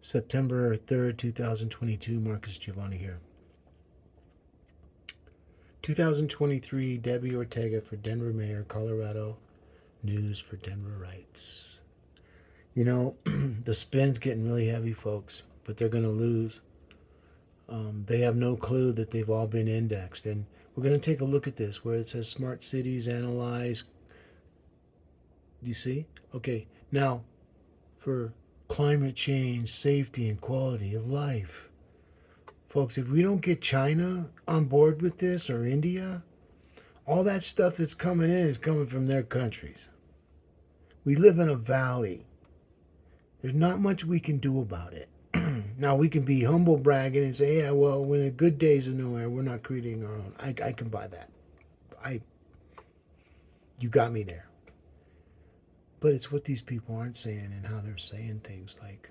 September 3rd, 2022. Marcus Giavanni here. 2023, Debbie Ortega for Denver Mayor, Colorado. News for Denverites. You know, the spin's getting really heavy, folks, but they're going to lose. They have no clue that they've all been indexed. And we're going to take a look at this where it says smart cities analyze. You see? Okay, now for climate change, safety, and quality of life. Folks, if we don't get China on board with this or India, all that stuff that's coming in is coming from their countries. We live in a valley. There's not much we can do about it. Now, we can be humble bragging and say, yeah, well, when the good days are nowhere, we're not creating our own. I can buy that. You got me there. But it's what these people aren't saying and how they're saying things like,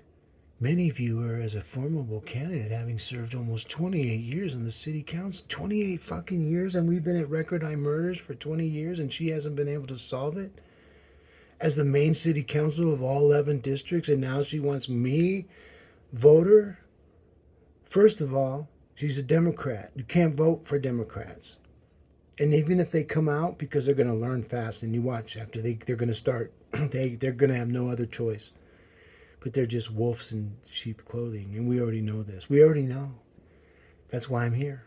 many view her as a formidable candidate, having served almost 28 years on the city council. 28 fucking years, and we've been at record high murders for 20 years, and she hasn't been able to solve it? As the main city council of all 11 districts, and now she wants me, voter? First of all, she's a Democrat. You can't vote for Democrats. And even if they come out, because they're going to learn fast, and you watch after they're going to start, they're going to have no other choice. But they're just wolves in sheep clothing, and we already know this. We already know. That's why I'm here.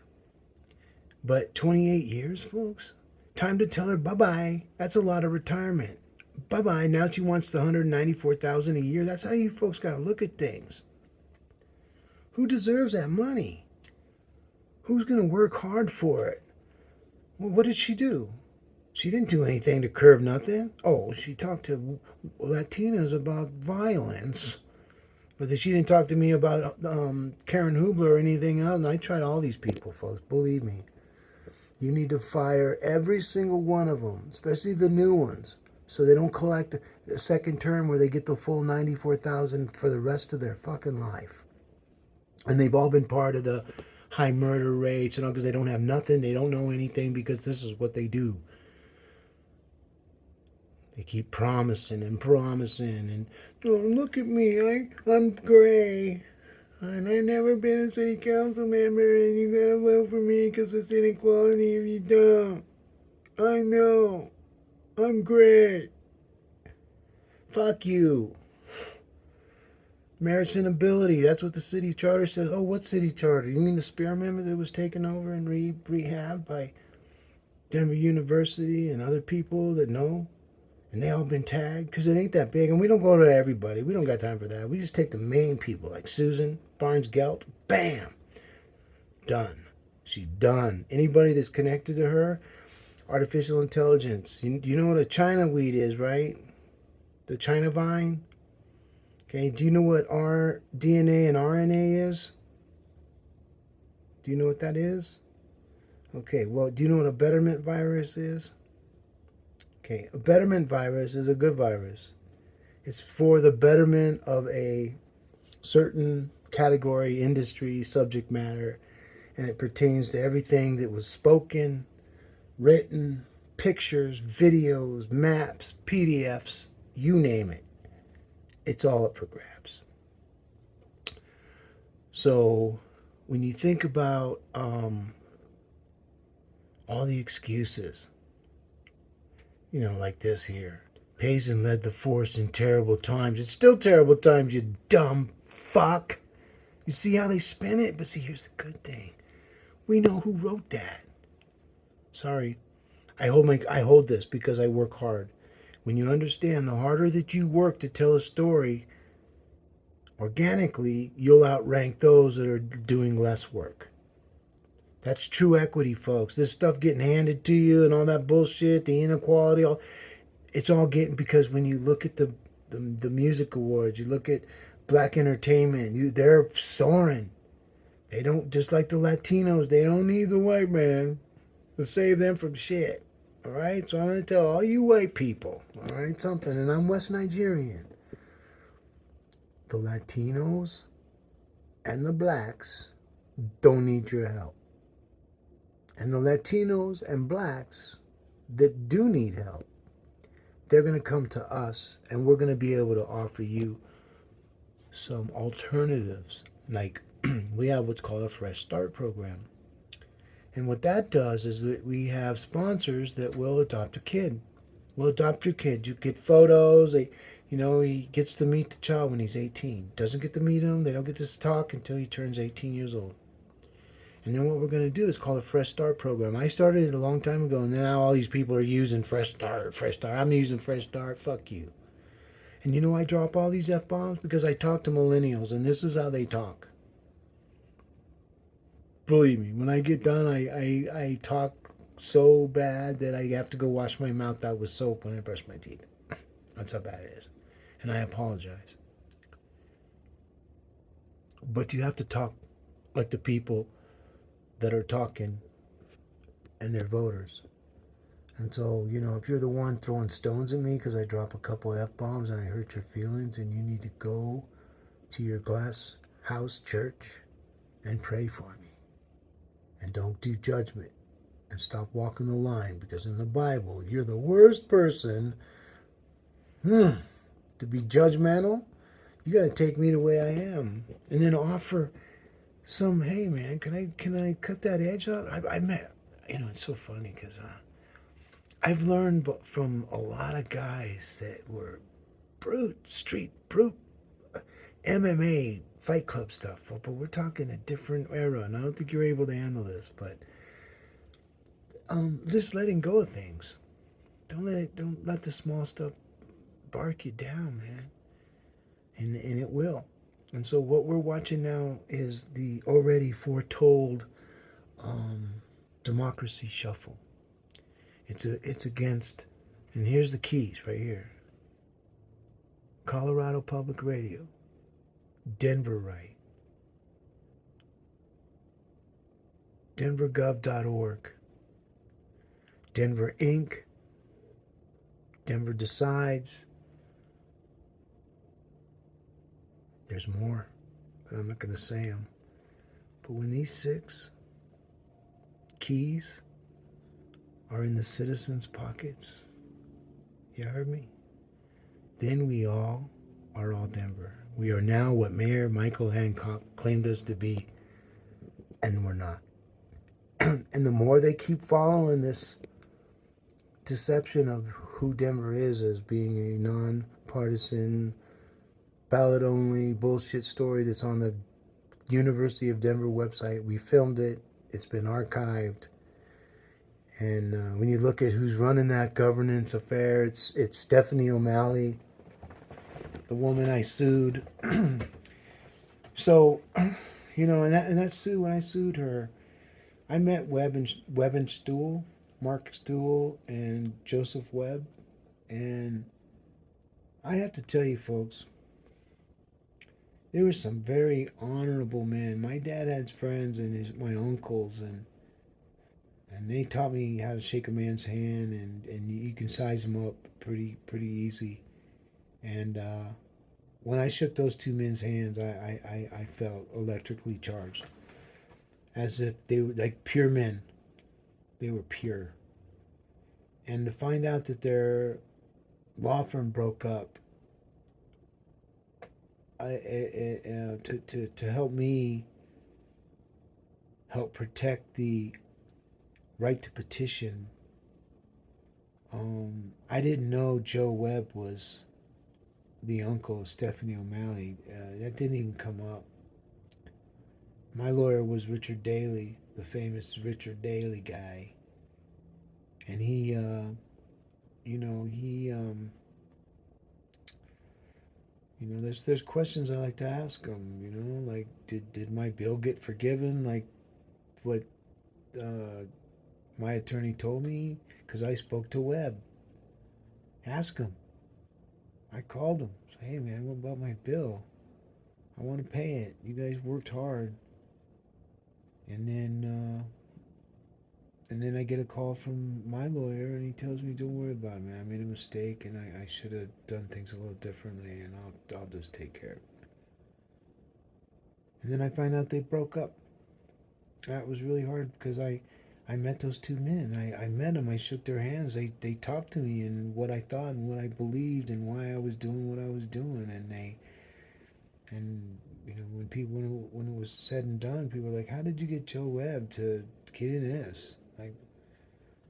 But 28 years, folks? Time to tell her bye-bye. That's a lot of retirement. Bye-bye. Now she wants the $194,000 a year. That's how you folks got to look at things. Who deserves that money? Who's going to work hard for it? Well, what did she do? She didn't do anything to curb nothing. Oh, she talked to Latinos about violence. But she didn't talk to me about Karen Hubler or anything else. And I tried all these people, folks. Believe me. You need to fire every single one of them, especially the new ones, so they don't collect a second term where they get the full $94,000 for the rest of their fucking life. And they've all been part of the high murder rates, because they don't have nothing, they don't know anything, because this is what they do. They keep promising and promising, and oh, look at me, I'm gray, and I've never been a city council member, and you gotta vote for me because it's inequality if you don't. I know, I'm gray. Fuck you. Merits and ability. That's what the city charter says. Oh, what city charter? You mean the experiment that was taken over and rehabbed by Denver University and other people that know? And they all been tagged? Because it ain't that big. And we don't go to everybody. We don't got time for that. We just take the main people like Susan Barnes-Gelt. Bam! Done. She's done. Anybody that's connected to her, artificial intelligence. You know what a China weed is, right? The China vine? Okay, do you know what DNA and RNA is? Do you know what that is? Okay, well, do you know what a betterment virus is? Okay, a betterment virus is a good virus. It's for the betterment of a certain category, industry, subject matter, and it pertains to everything that was spoken, written, pictures, videos, maps, PDFs, you name it. It's all up for grabs. So when you think about all the excuses, like this here, Payson led the force in terrible times. It's still terrible times, you dumb fuck. You see how they spin it? But see, here's the good thing. We know who wrote that. Sorry. I hold this because I work hard. When you understand the harder that you work to tell a story, organically, you'll outrank those that are doing less work. That's true equity, folks. This stuff getting handed to you and all that bullshit, the inequality, it's all getting, because when you look at the music awards, you look at black entertainment, they're soaring. They don't, just like the Latinos, they don't need the white man to save them from shit. All right? So I'm going to tell all you white people, all right, something, and I'm West Nigerian. The Latinos and the blacks don't need your help. And the Latinos and blacks that do need help, they're going to come to us, and we're going to be able to offer you some alternatives. Like we have what's called a Fresh Start program. And what that does is that we have sponsors that will adopt a kid. Will adopt your kid. You get photos. He gets to meet the child when he's 18. Doesn't get to meet him. They don't get to talk until he turns 18 years old. And then what we're going to do is called a Fresh Start program. I started it a long time ago, and now all these people are using Fresh Start, Fresh Start. I'm using Fresh Start. Fuck you. And you know I drop all these F bombs because I talk to millennials, and this is how they talk. Believe me, when I get done, I talk so bad that I have to go wash my mouth out with soap when I brush my teeth. That's how bad it is. And I apologize. But you have to talk like the people that are talking and they're voters. And so, if you're the one throwing stones at me because I drop a couple F bombs and I hurt your feelings, and you need to go to your glass house church and pray for me. And don't do judgment. And stop walking the line, because in the Bible, you're the worst person to be judgmental. You got to take me the way I am, and then offer some. Hey man, can I cut that edge up? I met. It's so funny because I've learned from a lot of guys that were street brute, MMA, Fight Club stuff. But we're talking a different era, and I don't think you're able to handle this. But just letting go of things. Don't let the small stuff bark you down, man. And it will. And so what we're watching now is the already foretold um, democracy shuffle. It's against, and here's the keys right here: Colorado Public Radio, Denverite, DenverGov.org, Denver Inc., Denver Decides. There's more, but I'm not going to say them. But when these 6 keys are in the citizens' pockets, you heard me? Then we are all Denver. We are now what Mayor Michael Hancock claimed us to be, and we're not. And the more they keep following this deception of who Denver is as being a non-partisan, ballot-only bullshit story that's on the University of Denver website. We filmed it. It's been archived. And when you look at who's running that governance affair, it's Stephanie O'Malley, the woman I sued. So, and that sue, when I sued her, I met Webb and Stuhl, Mark Stuhl, and Joseph Webb, and I have to tell you, folks, there were some very honorable men. My dad had friends and my uncles, and they taught me how to shake a man's hand, and you can size them up pretty easy. And when I shook those 2 men's hands, I felt electrically charged, as if they were like pure men. They were pure. And to find out that their law firm broke up, to help me help protect the right to petition. I didn't know Joe Webb was the uncle of Stephanie O'Malley. That didn't even come up. My lawyer was Richard Daley, the famous Richard Daley guy, and he, there's questions I like to ask him. Like did my bill get forgiven? Like what my attorney told me, because I spoke to Webb. Ask him. I called him. Say, hey man, what about my bill? I want to pay it. You guys worked hard. And then I get a call from my lawyer, and he tells me, "Don't worry about it, man. I made a mistake, and I should have done things a little differently, and I'll just take care of it." And then I find out they broke up. That was really hard because I met those 2 men. I met them. I shook their hands. They talked to me, and what I thought and what I believed and why I was doing what I was doing, and And when it was said and done, people were like, "How did you get Joe Webb to get in this?" Like,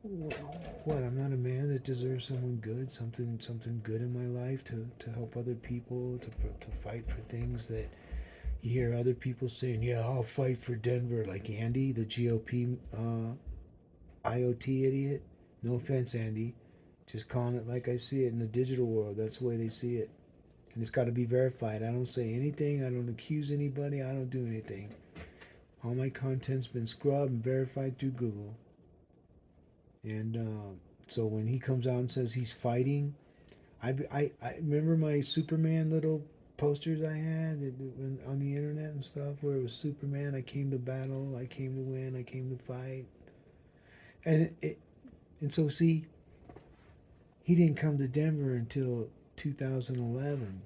what? I'm not a man that deserves someone good, something good in my life to help other people, to fight for things that you hear other people saying. Yeah, I'll fight for Denver, like Andy, the GOP IoT idiot. No offense, Andy. Just calling it like I see it in the digital world. That's the way they see it. And it's got to be verified. I don't say anything. I don't accuse anybody. I don't do anything. All my content's been scrubbed and verified through Google. And so when he comes out and says he's fighting, I remember my Superman little posters I had on the internet and stuff where it was Superman. I came to battle. I came to win. I came to fight. And so see, he didn't come to Denver until 2011,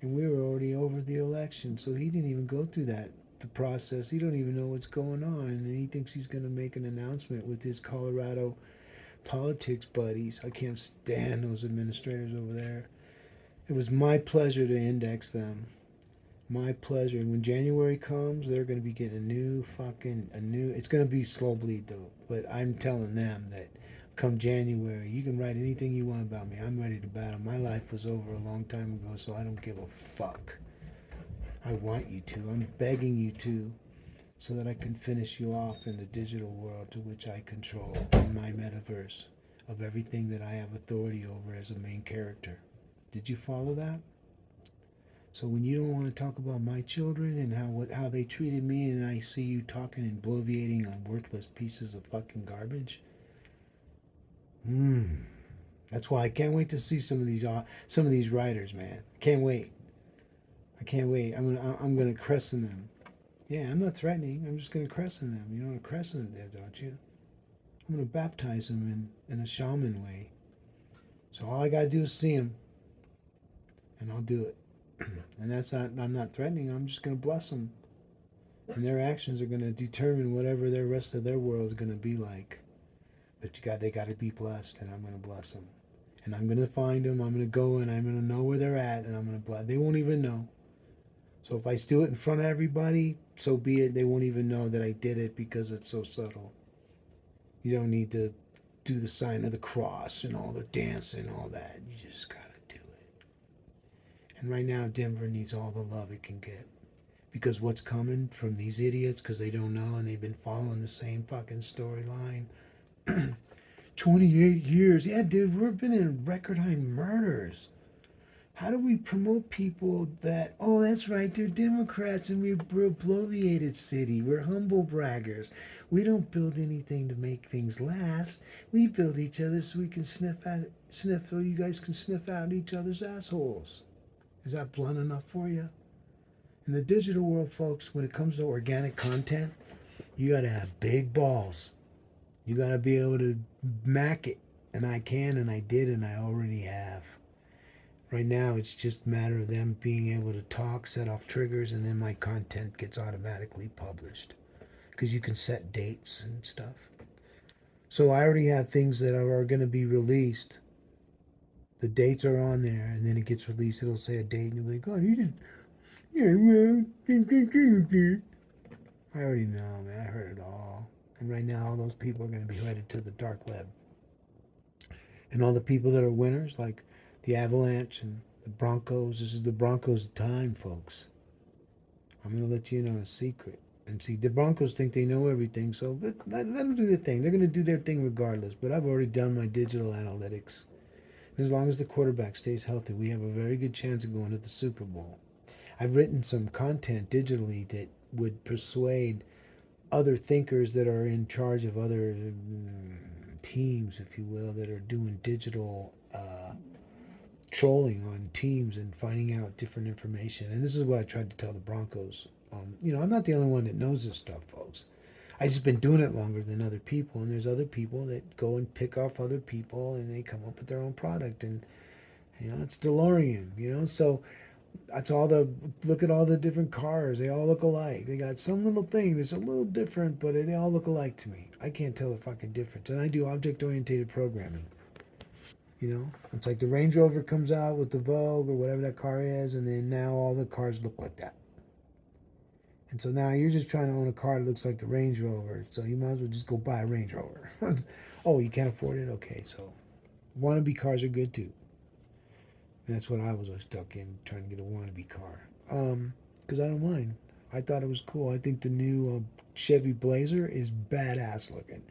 and we were already over the election. So he didn't even go through the process. He don't even know what's going on, and he thinks he's going to make an announcement with his Colorado politics buddies. I can't stand those administrators over there. It was my pleasure to index them. My pleasure. And when January comes, they're going to be getting a new. It's going to be slow bleed though. But I'm telling them that come January, you can write anything you want about me. I'm ready to battle. My life was over a long time ago, so I don't give a fuck. I want you to. I'm begging you to, so that I can finish you off in the digital world to which I control in my metaverse of everything that I have authority over as a main character. Did you follow that? So when you don't want to talk about my children and how they treated me, and I see you talking and bloviating on worthless pieces of fucking garbage, hmm, that's why I can't wait to see some of these writers, man. Can't wait. I can't wait. I'm gonna crescent them. Yeah, I'm not threatening. I'm just gonna crescent them. You know what a crescent is, don't you? I'm gonna baptize them in a shaman way. So all I gotta do is see them, and I'll do it. And that's not. I'm not threatening. I'm just gonna bless them, and their actions are gonna determine whatever the rest of their world is gonna be like. But they got to be blessed, and I'm gonna bless them. And I'm gonna find them. I'm gonna go and I'm gonna know where they're at, and I'm gonna bless. They won't even know. So if I do it in front of everybody, so be it. They won't even know that I did it because it's so subtle. You don't need to do the sign of the cross and all the dancing and all that. You just gotta do it. And right now, Denver needs all the love it can get. Because what's coming from these idiots, because they don't know and they've been following the same fucking storyline. 28 years. Yeah, dude, we've been in record high murders. How do we promote people that, oh, that's right, they're Democrats and we're a bloviated city. We're humble braggers. We don't build anything to make things last. We build each other so we can so you guys can sniff out each other's assholes. Is that blunt enough for you? In the digital world, folks, when it comes to organic content, you got to have big balls. You got to be able to mac it. And I can, and I did, and I already have. Right now, it's just a matter of them being able to talk, set off triggers, and then my content gets automatically published. Because you can set dates and stuff. So I already have things that are going to be released. The dates are on there, and then it gets released. It'll say a date, and you'll be like, oh, you didn't. Yeah, well, I already know, man. I heard it all. And right now, all those people are going to be headed to the dark web. And all the people that are winners, like the Avalanche and the Broncos, this is the Broncos' time, folks. I'm going to let you in on a secret. And see, the Broncos think they know everything, so let them do their thing. They're going to do their thing regardless. But I've already done my digital analytics. As long as the quarterback stays healthy, we have a very good chance of going to the Super Bowl. I've written some content digitally that would persuade other thinkers that are in charge of other teams, if you will, that are doing digital trolling on teams and finding out different information. And this is what I tried to tell the Broncos. I'm not the only one that knows this stuff, folks. I just been doing it longer than other people, and there's other people that go and pick off other people, and they come up with their own product, and it's DeLorean, So that's all look at all the different cars. They all look alike. They got some little thing that's a little different, but they all look alike to me. I can't tell the fucking difference, and I do object-oriented programming. You know, it's like the Range Rover comes out with the Vogue or whatever that car is, and then now all the cars look like that. And so now you're just trying to own a car that looks like the Range Rover, so you might as well just go buy a Range Rover. Oh, you can't afford it? Okay, so wannabe cars are good too. And that's what I was stuck in, trying to get a wannabe car. Because I don't mind. I thought it was cool. I think the new Chevy Blazer is badass looking.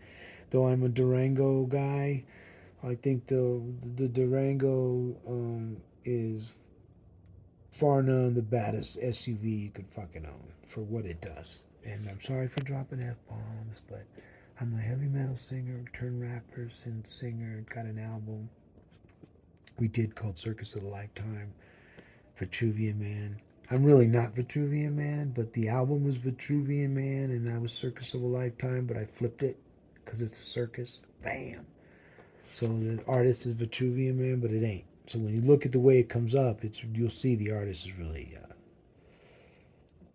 Though I'm a Durango guy, I think the Durango is far none the baddest SUV you could fucking own for what it does. And I'm sorry for dropping F bombs, but I'm a heavy metal singer, turned rapper, and singer. Got an album we did called Circus of a Lifetime. Vitruvian Man. I'm really not Vitruvian Man, but the album was Vitruvian Man, and I was Circus of a Lifetime, but I flipped it because it's a circus. Bam! So the artist is Vitruvian Man, but it ain't. So when you look at the way it comes up, you'll see the artist is really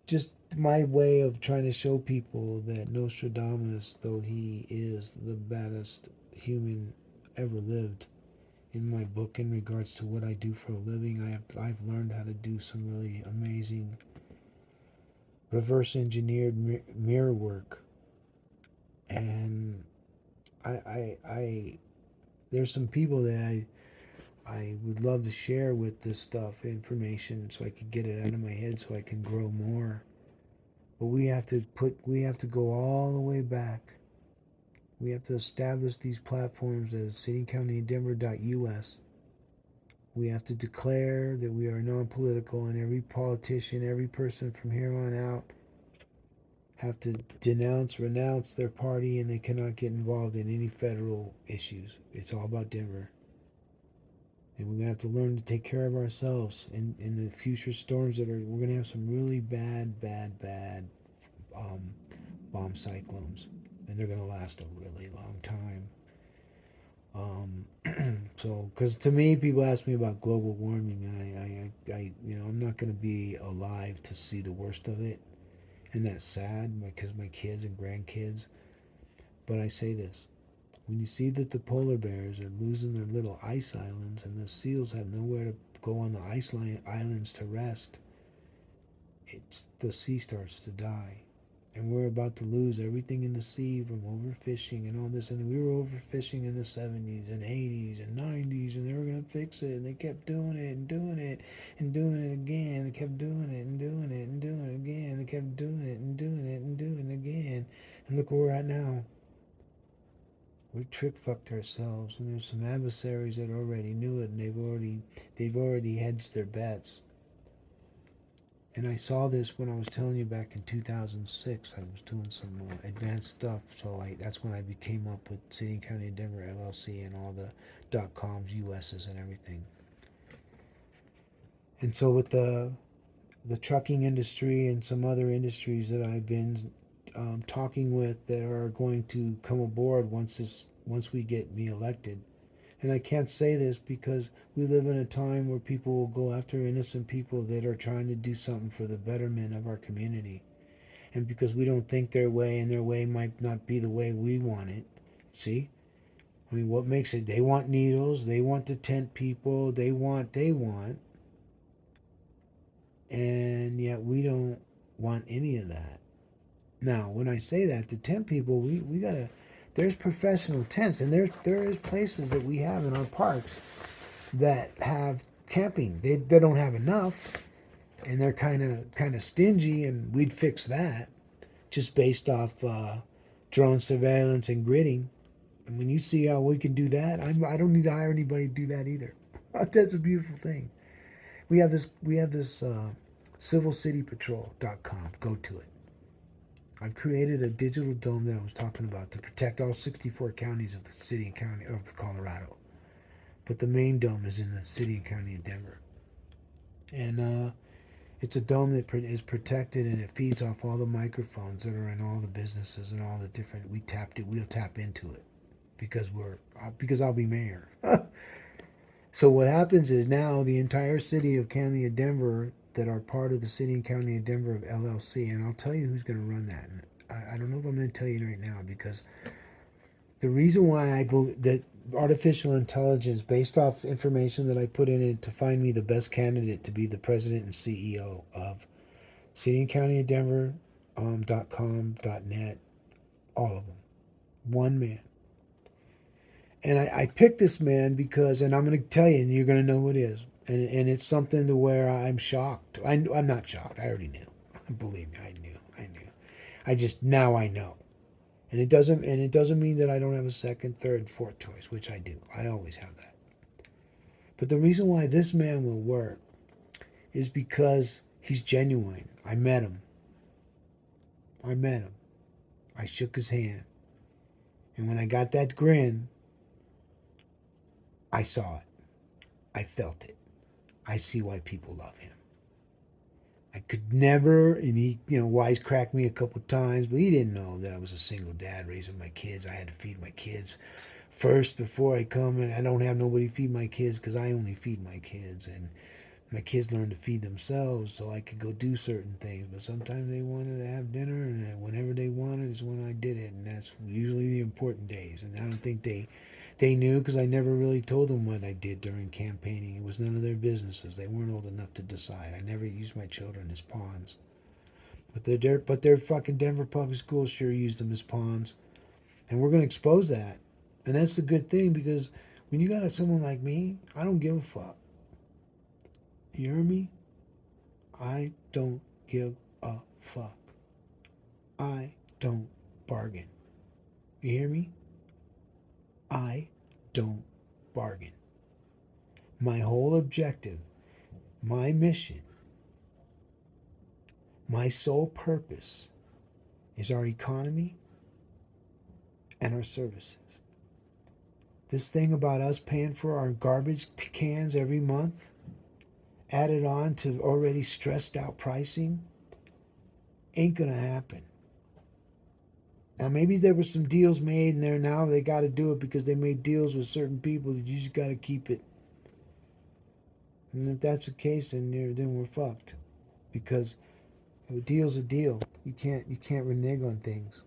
just my way of trying to show people that Nostradamus, though he is the baddest human ever lived, in my book in regards to what I do for a living, I've learned how to do some really amazing reverse engineered mirror work, and I there's some people that I would love to share with this stuff information so I could get it out of my head so I can grow more. But we have to go all the way back. We have to establish these platforms as citycountydenver.us. We have to declare that we are non-political, and every politician, every person from here on out have to renounce their party, and they cannot get involved in any federal issues. It's all about Denver. And we're going to have to learn to take care of ourselves in the future storms we're going to have some really bad um, bomb cyclones. And they're going to last a really long time. So, because to me, people ask me about global warming, and I'm not going to be alive to see the worst of it, and that's sad because my kids and grandkids. But I say this: when you see that the polar bears are losing their little ice islands, and the seals have nowhere to go on the islands to rest, the sea starts to die. And we're about to lose everything in the sea from overfishing and all this. And we were overfishing in the 70s and 80s and 90s, and they were going to fix it. And they kept doing it and doing it and doing it again. They kept doing it and doing it and doing it again. They kept doing it and doing it and doing it again. And look where we're at now. We trick fucked ourselves, and there's some adversaries that already knew it, and they've already hedged their bets. And I saw this when I was telling you back in 2006. I was doing some advanced stuff, so that's when I came up with City and County of Denver LLC and all the .coms, US's, and everything. And so with the trucking industry and some other industries that I've been talking with that are going to come aboard once we get me elected. And I can't say this because we live in a time where people will go after innocent people that are trying to do something for the betterment of our community. And because we don't think their way, and their way might not be the way we want it. See? I mean, what makes it? They want needles, they want to tent people, they want. And yet we don't want any of that. Now, when I say that, the tent people, we gotta, there's professional tents, and there is places that we have in our parks that have camping. They don't have enough, and they're kind of stingy, and we'd fix that just based off drone surveillance and gridding. And when you see how we can do that, I don't need to hire anybody to do that either. That's a beautiful thing. We have this civilcitypatrol.com. Go to it. I've created a digital dome that I was talking about to protect all 64 counties of the city and county of Colorado. But the main dome is in the city and county of Denver. And it's a dome that is protected, and it feeds off all the microphones that are in all the businesses and all the different. We'll tap into it because I'll be mayor. So what happens is now the entire city of county of Denver that are part of the City and County of Denver of LLC, and I'll tell you who's going to run that. And I don't know if I'm going to tell you right now, because the reason why I believe that artificial intelligence based off information that I put in it to find me the best candidate to be the president and CEO of City and County of Denver, .com, .net, all of them. One man. And I picked this man because, and I'm going to tell you, and you're going to know who it is. And it's something to where I'm shocked. I'm not shocked. I already knew. Believe me, I knew. I just, now I know. And it doesn't mean that I don't have a second, third, fourth choice, which I do. I always have that. But the reason why this man will work is because he's genuine. I met him. I shook his hand. And when I got that grin, I saw it. I felt it. I see why people love him. I could never, and he, wisecracked me a couple times, but he didn't know that I was a single dad raising my kids. I had to feed my kids first before I come, and I don't have nobody feed my kids because I only feed my kids. And my kids learned to feed themselves so I could go do certain things. But sometimes they wanted to have dinner, and whenever they wanted is when I did it, and that's usually the important days. And I don't think they knew because I never really told them what I did during campaigning. It was none of their businesses. They weren't old enough to decide. I never used my children as pawns. But their fucking Denver public schools sure used them as pawns. And we're going to expose that. And that's the good thing because when you got someone like me, I don't give a fuck. You hear me? I don't give a fuck. I don't bargain. You hear me? I don't bargain. My whole objective, my mission, my sole purpose is our economy and our services. This thing about us paying for our garbage cans every month, added on to already stressed out pricing, ain't gonna happen. Now maybe there were some deals made and there now they got to do it because they made deals with certain people that you just got to keep it. And if that's the case, then we're fucked because a deal's a deal. You can't renege on things.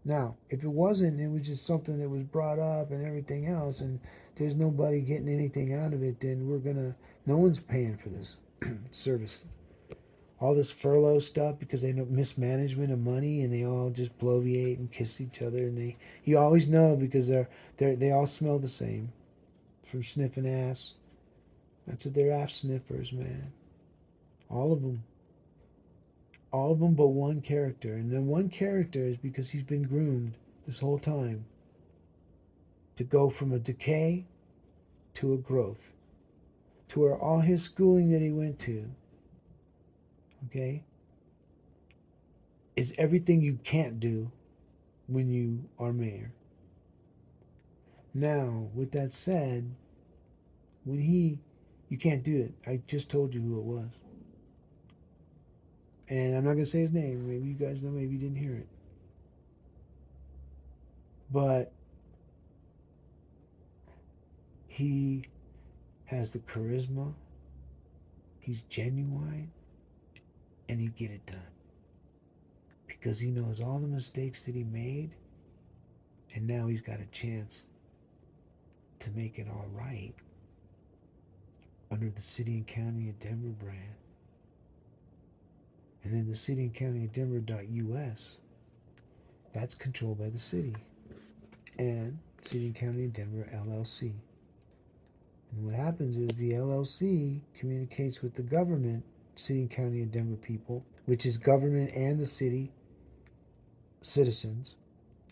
Now, if it wasn't, it was just something that was brought up and everything else, and there's nobody getting anything out of it, then no one's paying for this service. All this furlough stuff because they know mismanagement of money and they all just bloviate and kiss each other and you always know because they all smell the same from sniffing ass. That's what they're ass sniffers, man. All of them. All of them but one character. And then one character is because he's been groomed this whole time to go from a decay to a growth. To where all his schooling that he went to, okay, is everything you can't do when you are mayor. Now, with that said, you can't do it. I just told you who it was. And I'm not going to say his name. Maybe you guys know, maybe you didn't hear it. But he has the charisma, he's genuine, and he get it done. Because he knows all the mistakes that he made, and now he's got a chance to make it all right under the City and County of Denver brand. And then the City and County of Denver.us, that's controlled by the city. And City and County of Denver LLC. And what happens is the LLC communicates with the government, City and County of Denver people, which is government and the city citizens.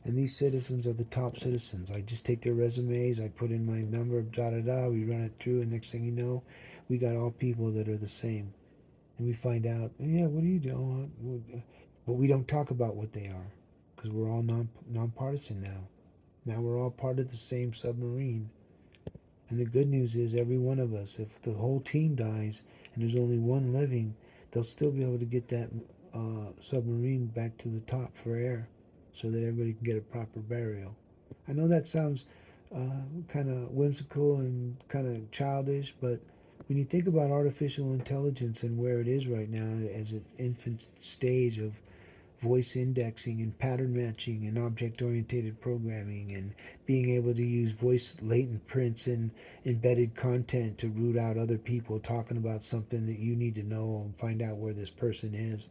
And these citizens are the top citizens. I just take their resumes, I put in my number, we run it through, and next thing you know, we got all people that are the same. And we find out, yeah, what do you do? But we don't talk about what they are because we're all nonpartisan now. Now we're all part of the same submarine. And the good news is every one of us, if the whole team dies and there's only one living, they'll still be able to get that submarine back to the top for air so that everybody can get a proper burial. I know that sounds kind of whimsical and kind of childish, but when you think about artificial intelligence and where it is right now as its infant stage of voice indexing and pattern matching and object-oriented programming and being able to use voice latent prints and embedded content to root out other people talking about something that you need to know and find out where this person is.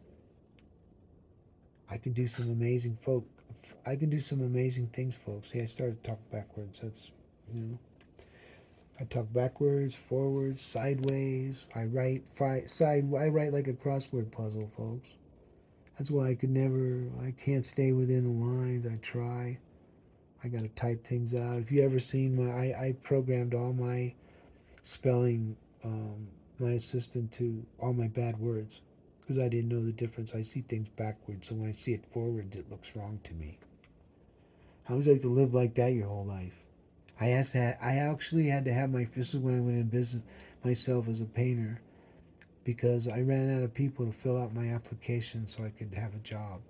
I can do some amazing folk. I can do some amazing things, folks. See, I started to talk backwards. That's, you know, I talk backwards, forwards, sideways. I write I write like a crossword puzzle, folks. That's why I can't stay within the lines. I try. I gotta type things out. If you ever seen I programmed all my spelling, my assistant to all my bad words because I didn't know the difference. I see things backwards, so when I see it forwards, it looks wrong to me. How would you like to live like that your whole life? I actually had to have this is when I went in business myself as a painter because I ran out of people to fill out my application so I could have a job.